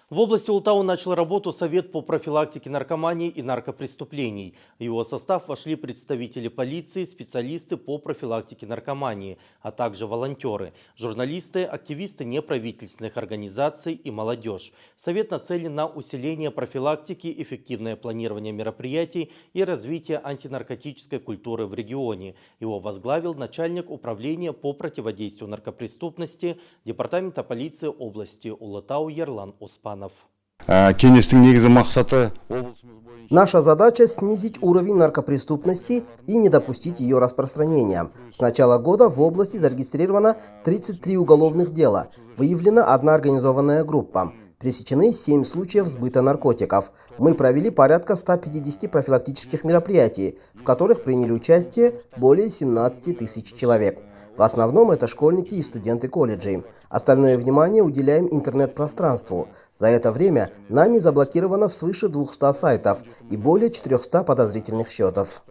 В области Ултау начал работу Совет по профилактике наркомании и наркопреступлений. В его состав вошли представители полиции, специалисты по профилактике наркомании, а также волонтеры, журналисты, активисты неправительственных организаций и молодежь. Совет нацелен на усиление профилактики, эффективное планирование мероприятий и развитие антинаркотической культуры в регионе. Его возглавил начальник управления по противодействию наркопреступности Департамента полиции области Улытау Ерлан Оспанов. Наша задача – снизить уровень наркопреступности и не допустить ее распространения. С начала года в области зарегистрировано 33 уголовных дела, выявлена одна организованная группа. Пресечены 7 случаев сбыта наркотиков. Мы провели порядка 150 профилактических мероприятий, в которых приняли участие более 17 тысяч человек. В основном это школьники и студенты колледжей. Остальное внимание уделяем интернет-пространству. За это время нами заблокировано свыше 200 сайтов и более 400 подозрительных счетов.